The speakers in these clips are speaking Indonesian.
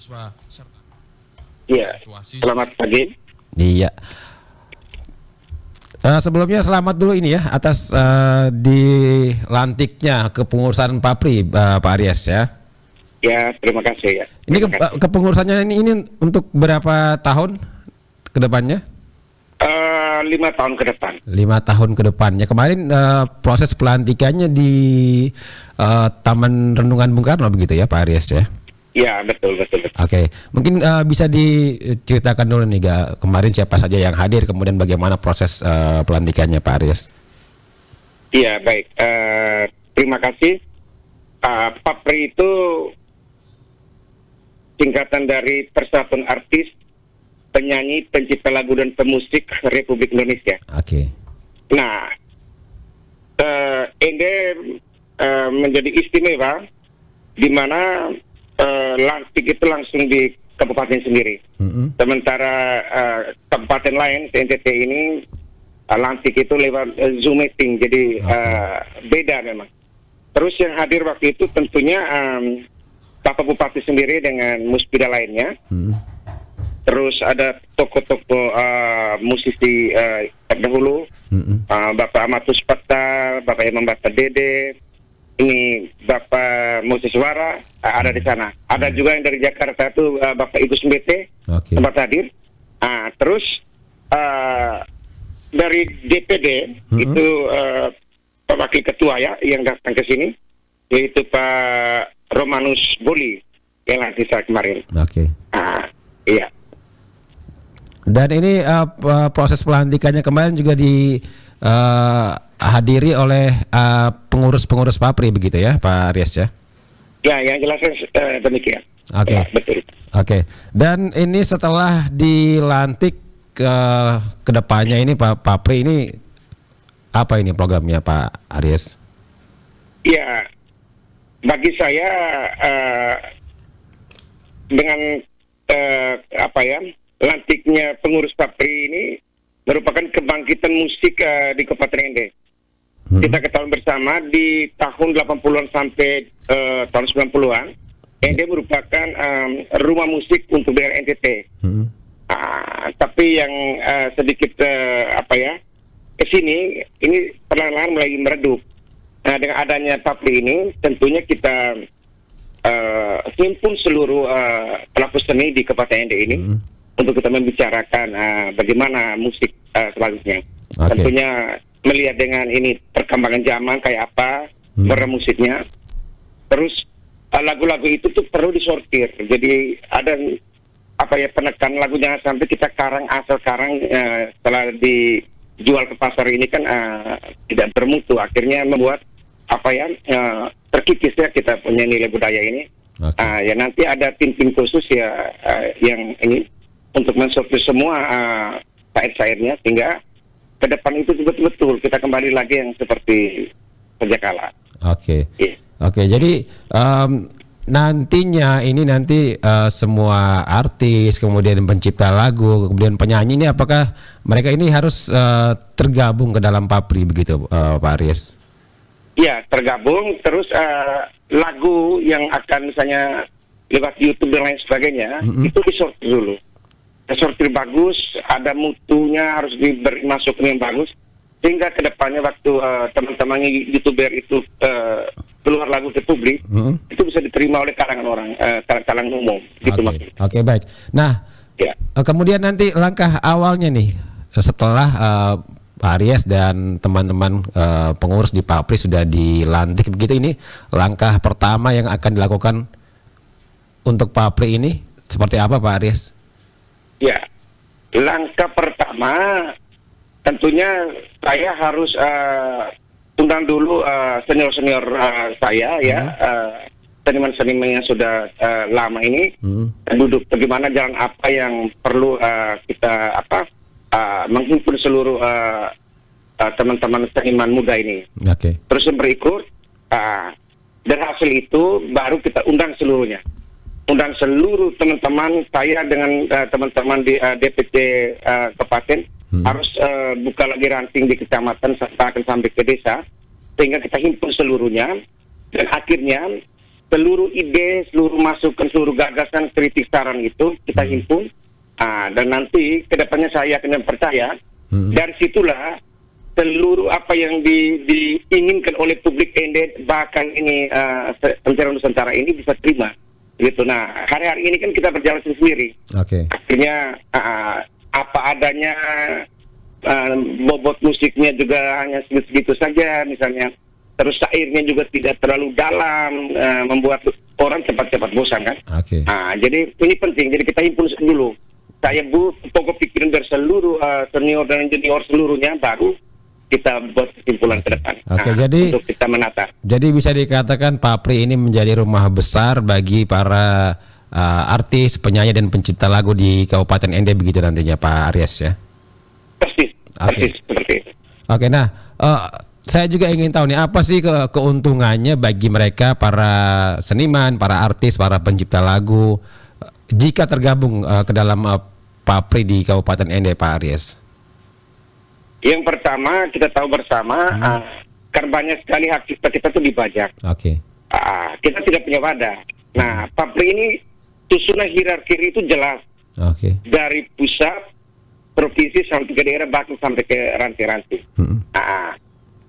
siswa serta Iya, selamat pagi. Iya. Sebelumnya selamat dulu ini ya atas dilantiknya kepengurusan Papri, Pak Aries ya. Ya, terima kasih ya. Ini kepengurusannya ini untuk berapa tahun ke depannya? 5 tahun ke depan. 5 tahun ke depannya. Kemarin proses pelantikannya di Taman Renungan Bung Karno begitu ya Pak Aries ya? Ya, betul. Oke, mungkin bisa diceritakan dulu nih kemarin siapa saja yang hadir, kemudian bagaimana proses pelantikannya Pak Aries? Iya, baik. Terima kasih. Papri itu singkatan dari Persatuan Artis, Penyanyi, Pencipta Lagu dan Pemusik Republik Indonesia. Oke. Nah, ini menjadi istimewa di mana lantik itu langsung di kabupaten sendiri. Sementara kabupaten lain NTT ini lantik itu lewat Zoom meeting, jadi beda memang. Terus yang hadir waktu itu tentunya Bapak Bupati sendiri dengan muspida lainnya. Terus ada tokoh-tokoh musisi terdahulu, Bapak Amatus Pata, Bapak Imam Bata Dede, ini Bapak Moses Suara ada di sana. Ada juga yang dari Jakarta itu Bapak Ibu Sembete tempat hadir. Terus dari DPD itu Pak Wakil Ketua ya yang datang ke sini, yaitu Pak Romanus Boli yang lantik saya kemarin. Iya. Dan ini proses pelantikannya kemarin juga dihadiri oleh pengurus-pengurus Papri begitu ya Pak Aries ya? Ya, yang jelasnya demikian. Oke. Ya, betul. Oke. Dan ini setelah dilantik ke depannya ini Pak Papri ini apa ini programnya Pak Aries? Ya, bagi saya dengan lantiknya pengurus Papri ini merupakan kebangkitan musik di Kabupaten Ende. Kita ketahui bersama di tahun 80-an sampai tahun 90-an, Ende merupakan rumah musik untuk daerah NTT. Tapi yang sedikit kesini, ini perlahan-lahan mulai meredup. Nah, dengan adanya Papri ini, tentunya kita himpun seluruh pelaku seni di Kabupaten Ende ini untuk kita membicarakan bagaimana musik selanjutnya. Tentunya melihat dengan ini perkembangan zaman kayak apa bermusiknya. Terus lagu-lagu itu tuh perlu disortir. Jadi ada penekan lagunya sampai kita asal karang setelah dijual ke pasar ini kan tidak bermutu. Akhirnya membuat terkikisnya kita punya nilai budaya ini. Ya nanti ada tim-tim khusus ya yang ini untuk mensortir semua syair-syairnya sehingga ke depan itu betul-betul kita kembali lagi yang seperti sejak kala. Oke. Jadi nantinya ini semua artis, kemudian pencipta lagu, kemudian penyanyi ini apakah mereka ini harus tergabung ke dalam Papri begitu Pak Aries? Ya, tergabung. Terus lagu yang akan misalnya lewat YouTube dan lain sebagainya itu disortir dulu. Disortir bagus, ada mutunya, harus dimasukin yang bagus sehingga kedepannya waktu teman-teman YouTuber itu keluar lagu ke publik itu bisa diterima oleh kalangan umum. Gitu maksudnya. Oke, baik. Nah, kemudian nanti langkah awalnya nih setelah Pak Aries dan teman-teman pengurus di Papri sudah dilantik begitu, ini langkah pertama yang akan dilakukan untuk Papri ini seperti apa Pak Aries? Ya, langkah pertama tentunya saya harus undang dulu senior-senior saya ya, seniman-seniman yang sudah lama ini duduk bagaimana jalan apa yang perlu kita menghimpun seluruh teman-teman seniman muda ini. Terus yang berikut dari hasil itu baru kita undang seluruhnya. Undang seluruh teman-teman saya dengan teman-teman di DPC Kabupaten harus buka lagi ranting di kecamatan sampai ke desa sehingga kita himpun seluruhnya dan akhirnya seluruh ide, seluruh masukan, seluruh gagasan, kritik, saran itu kita himpun. Dan nanti kedepannya saya akan percaya dari situlah seluruh apa yang diinginkan oleh publik ND, bahkan ini pencarian Nusantara ini bisa terima gitu. Nah, hari-hari ini kan kita berjalan sendiri. Akhirnya apa adanya, bobot musiknya juga hanya segitu saja misalnya, terus syairnya juga tidak terlalu dalam, membuat orang cepat-cepat bosan kan. Jadi ini penting, jadi kita himpun dulu. Saya pokok pikiran dari seluruh senior dan junior seluruhnya, baru kita buat kesimpulan ke depan. Jadi untuk kita menata. Jadi bisa dikatakan Papri ini menjadi rumah besar bagi para artis, penyanyi dan pencipta lagu di Kabupaten ND begitu nantinya Pak Aries ya. Persis seperti itu. Nah saya juga ingin tahu nih, apa sih keuntungannya bagi mereka para seniman, para artis, para pencipta lagu jika tergabung ke dalam Papri di Kabupaten ND, Pak Aries? Yang pertama kita tahu bersama, karena banyak sekali hak cipta kita tuh dibajak. Kita tidak punya wadah. Nah, Papri ini susunan hierarki itu jelas. Dari pusat, provinsi sampai ke daerah, bahkan sampai ke ranting-ranting.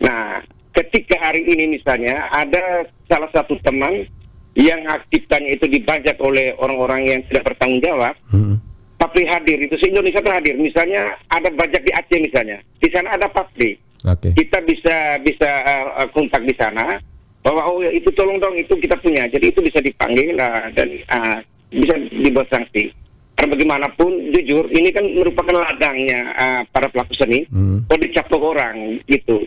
Nah, ketika hari ini misalnya ada salah satu teman yang hak ciptanya itu dibajak oleh orang-orang yang tidak bertanggung jawab, Papri hadir, itu se-Indonesia kan hadir. Misalnya ada bajak di Aceh misalnya, di sana ada Papri. Kita bisa kontak di sana bahwa oh ya, itu tolong dong, itu kita punya. Jadi itu bisa dipanggil dan bisa dibuat sanksi. Karena bagaimanapun jujur ini kan merupakan ladangnya para pelaku seni. Kalau dicaplok orang gitu,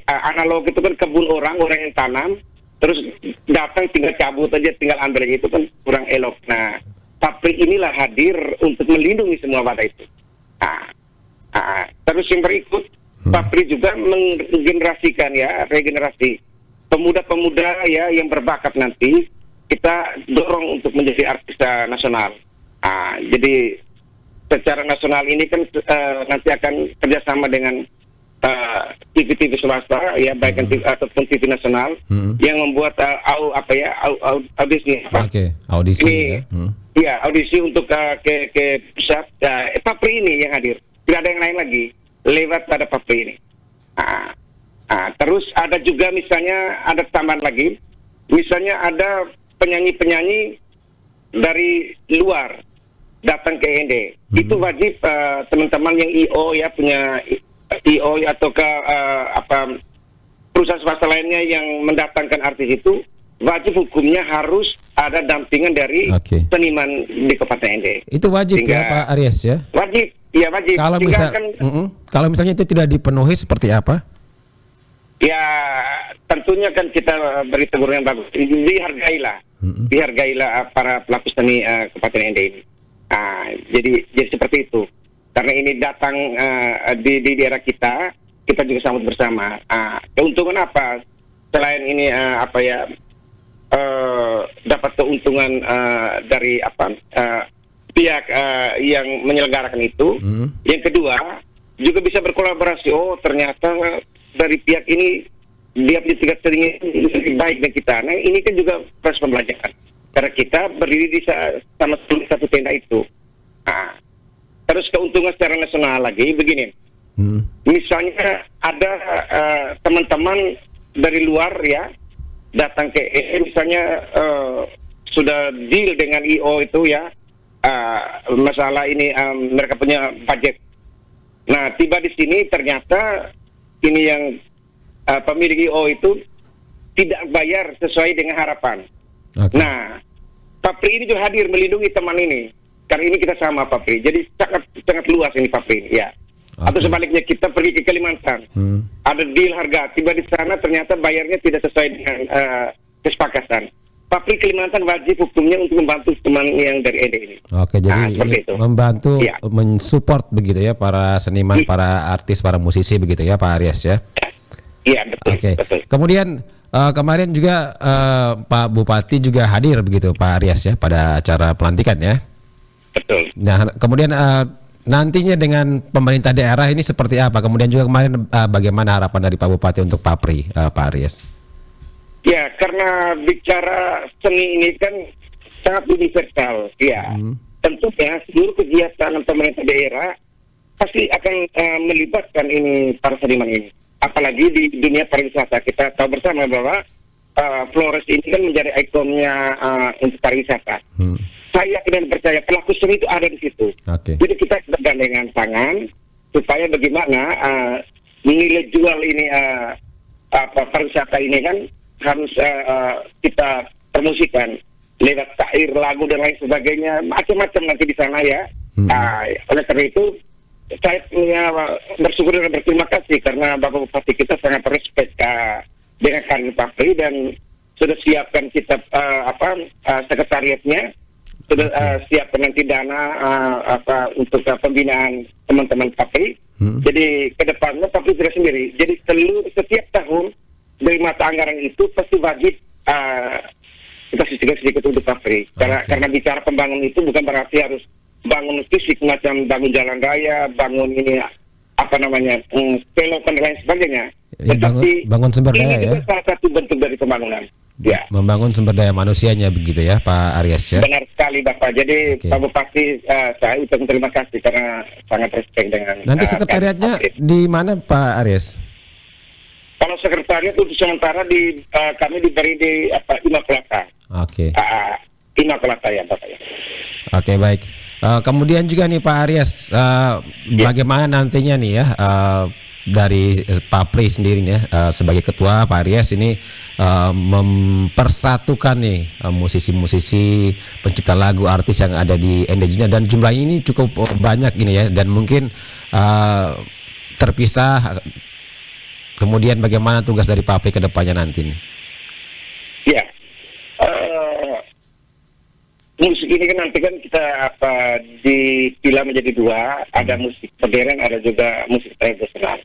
analog itu kan kebun orang yang tanam, terus datang tinggal cabut aja, tinggal ambil aja, itu kan kurang elok. Nah, Papri inilah hadir untuk melindungi semua wadah itu. Terus yang berikut, Papri juga menggenerasikan ya, regenerasi pemuda-pemuda ya yang berbakat, nanti kita dorong untuk menjadi artis nasional. Jadi secara nasional ini kan nanti akan kerjasama dengan TV-TV swasta ya, baik ataupun TV nasional yang membuat audisi. Audisi ini, audisi untuk ke pusat. Papri ini yang hadir, tidak ada yang lain lagi lewat pada Papri ini. Terus ada juga misalnya ada tambahan lagi, misalnya ada penyanyi-penyanyi dari luar datang ke ND, itu wajib teman-teman yang IO ya, punya IO atau ke perusahaan swasta lainnya yang mendatangkan artis itu, wajib hukumnya harus ada dampingan dari seniman di Kabupaten ND. Itu wajib ya Pak Aries ya? Wajib. Kalau misalnya itu tidak dipenuhi seperti apa? Ya tentunya kan kita beri teguran yang bagus. Dihargailah para pelaku seni Kabupaten ND ini. Jadi seperti itu. Karena ini datang di daerah kita juga sambut bersama. Keuntungan apa? Selain ini dapat keuntungan dari pihak yang menyelenggarakan itu. Yang kedua, juga bisa berkolaborasi. Oh, ternyata dari pihak ini dia punya tingkat tinggi lebih baik dari kita. Nah, ini kan juga proses pembelajaran. Karena kita berdiri di sama satu tenda itu. Terus keuntungan secara nasional lagi begini. Misalnya ada teman-teman dari luar ya datang ke misalnya sudah deal dengan IO itu ya, masalah ini mereka punya budget. Nah, tiba di sini ternyata ini yang pemilik IO itu tidak bayar sesuai dengan harapan. Nah, Papri ini juga hadir melindungi teman ini. Karena ini kita sama Papri, jadi sangat luas ini Papri ini ya. Atau sebaliknya kita pergi ke Kalimantan, ada deal harga, tiba di sana ternyata bayarnya tidak sesuai dengan kesepakatan. Papri Kalimantan wajib hukumnya untuk membantu teman yang dari ED ini. Jadi ini membantu mensupport begitu ya para seniman, para artis, para musisi begitu ya Pak Aries ya. Iya betul. Betul. Kemudian kemarin juga Pak Bupati juga hadir begitu Pak Aries ya pada acara pelantikan ya. Betul. Nah, kemudian nantinya dengan pemerintah daerah ini seperti apa? Kemudian juga kemarin bagaimana harapan dari Pak Bupati untuk Papri, Pak Aries? Ya, karena bicara seni ini kan sangat universal, ya. Tentunya seluruh kegiatan pemerintah daerah pasti akan melibatkan ini para seniman ini. Apalagi di dunia pariwisata, kita tahu bersama bahwa Flores ini kan menjadi ikonnya untuk pariwisata. Saya yakin dan percaya pelaku seni itu ada di situ. Jadi kita bergandengan tangan supaya bagaimana nilai jual ini pariwisata ini kan harus kita promosikan lewat syair, lagu dan lain sebagainya, macam-macam nanti di sana ya. Oleh karena itu saya bersyukur dan berterima kasih karena Bapak Bupati kita sangat respect dengan karir Papri dan sudah siapkan kita sekretariatnya, sudah siapkan nanti dana untuk pembinaan teman-teman Papri. Jadi ke depannya Papri sudah sendiri. Jadi setiap tahun dari mata anggaran itu pasti wajib kita sedikit untuk Papri. Karena bicara pembangunan itu bukan berarti harus bangun fisik macam bangun jalan raya, bangun ini selokan dan lain sebagainya. Tetapi bangun sumber daya ini juga salah satu bentuk dari pembangunan. Ya. Membangun sumber daya manusianya begitu ya Pak Aries ya. Benar sekali Bapak. Jadi Pak Bupati saya ucapkan terima kasih karena sangat respect dengan. Nanti sekretariatnya di mana Pak Aries? Kalau sekretariat untuk sementara kami diberi di Immaculata. Immaculata ya Bapak ya. Oke, baik. Kemudian juga nih Pak Aries, bagaimana nantinya nih ya dari Papri sendiri nih sebagai ketua Pak Aries ini mempersatukan nih musisi-musisi, pencipta lagu, artis yang ada di NDJ dan jumlahnya ini cukup banyak ini ya, dan mungkin terpisah. Kemudian bagaimana tugas dari Papri ke depannya nanti nih? Ya, musik ini kan nanti kan kita dipilah menjadi dua, ada musik modern, ada juga musik tradisional.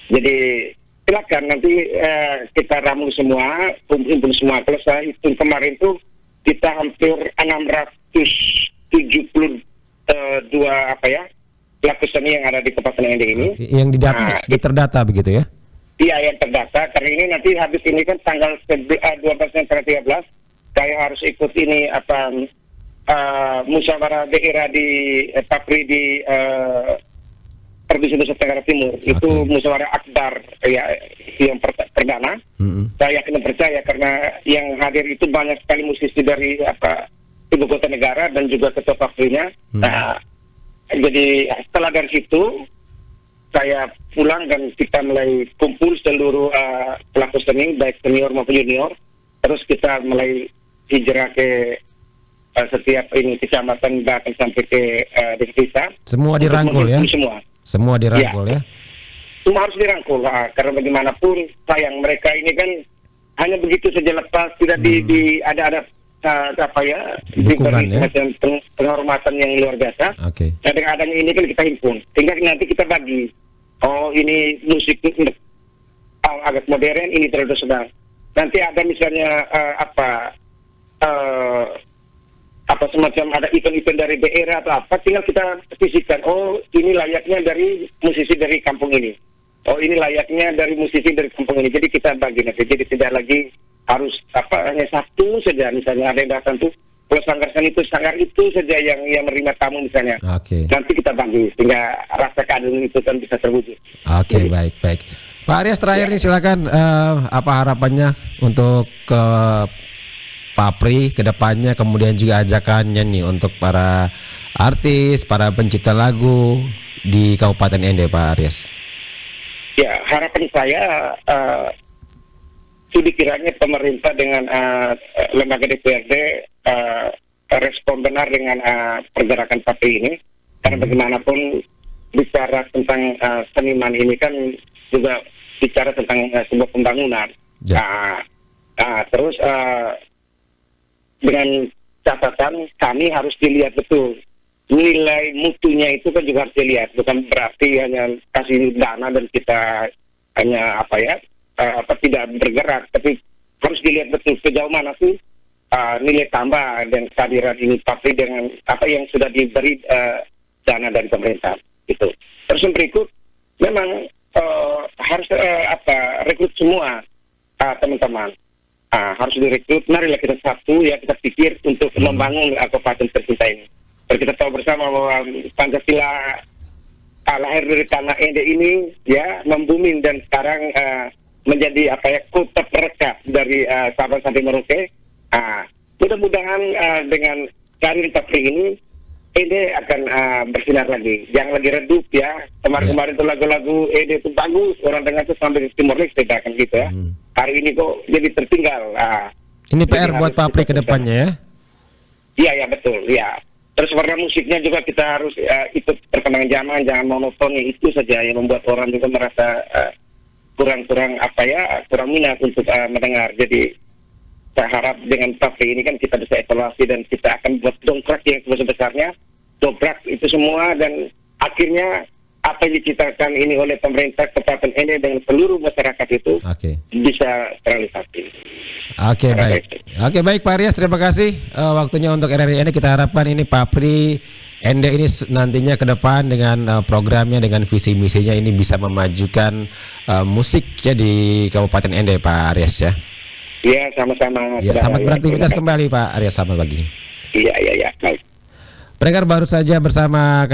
Jadi silakan nanti kita ramu semua, kumpul semua. Kalau saya hitung kemarin tuh kita hampir 672 pelaku seni yang ada di Kabupaten ND ini. Yang terdata begitu ya? Iya, yang terdata. Karena ini nanti habis ini kan tanggal 12 dan tanggal 13 saya harus ikut ini musyawarah daerah di Papri di Provinsi Nusa Tenggara Timur. Itu musyawarah akbar ya yang perdana. Saya yakin dan percaya karena yang hadir itu banyak sekali musisi dari ibu kota negara dan juga ketua Paprinya. Jadi setelah dari situ saya pulang dan kita mulai kumpul seluruh pelaku seni baik senior maupun junior. Terus kita mulai hijrah ke setiap kecamatan bahkan sampai ke desa. Semua dirangkul ya? Semua dirangkul ya? Semua harus dirangkul karena bagaimanapun sayang mereka ini kan hanya begitu saja lepas, tidak ada dukungan ya? Macam penghormatan yang luar biasa. Nah, dengan adanya ini kan kita himpun, sehingga nanti kita bagi. Oh, ini musik agak modern, ini tradisional. Nanti ada misalnya semacam ada event-event dari daerah atau apa, tinggal kita sisihkan. Oh, ini layaknya dari musisi dari kampung ini. Oh, ini layaknya dari musisi dari kampung ini. Jadi kita bagi nanti. Jadi tidak lagi harus hanya satu saja. Misalnya ada yang datang tuh, kalau sanggar itu saja yang menerima tamu misalnya. Nanti kita bagi sehingga rasa keadilan itu kan bisa terwujud. Baik. Pak Aries terakhir nih silakan, apa harapannya untuk ke Papri ke depannya, kemudian juga ajakannya nih untuk para artis, para pencipta lagu di Kabupaten ND, Pak Aries. Ya, harapan saya kiranya pemerintah dengan lembaga DPRD respon benar dengan pergerakan Papri ini, karena bagaimanapun bicara tentang seniman ini kan juga bicara tentang sebuah pembangunan. Terus dengan catatan kami harus dilihat betul nilai mutunya itu kan juga harus dilihat, bukan berarti hanya kasih dana dan kita hanya tidak bergerak, tapi harus dilihat betul sejauh mana sih nilai tambah dan kehadiran ini Papri dengan apa yang sudah diberi dana dari pemerintah itu. Terus yang berikut memang harus rekrut semua teman-teman harus direkrut. Marilah kita satu ya, kita pikir untuk membangun kabupaten tercinta ini. Kita tahu bersama bahwa Pancasila lahir dari tanah Ende ini ya, membumi dan sekarang menjadi kota perekat dari Sabang sampai Merauke. Mudah-mudahan dengan karir Papri ini Ende akan bersinar lagi, jangan lagi redup ya. Kemarin itu lagu-lagu Ende itu bagus, orang dengar itu sampai Timor Leste kan gitu ya. Hari ini kok jadi tertinggal. Ini PR buat Papri ke depannya ya? Iya ya betul ya. Terus warna musiknya juga kita harus ikut perkembangan zaman, jangan monoton, itu saja yang membuat orang juga merasa kurang minat untuk mendengar. Jadi saya harap dengan Papri ini kan kita bisa evaluasi dan kita akan buat dongkrak yang sebesar-besarnya, dobrak itu semua, dan akhirnya apa yang diciptakan ini oleh pemerintah Kabupaten Ende dengan seluruh masyarakat itu bisa terrealisasi. Baik Pak Aryas, terima kasih waktunya untuk RRI Ende. Kita harapkan ini Papri Ende ini nantinya ke depan dengan programnya, dengan visi misinya ini bisa memajukan musik ya di Kabupaten Ende, Pak Aryas ya. Iya, sama-sama. Ya, selamat beraktivitas kembali Pak Aryas, selamat pagi. Iya. Baik. Pendengar, baru saja bersama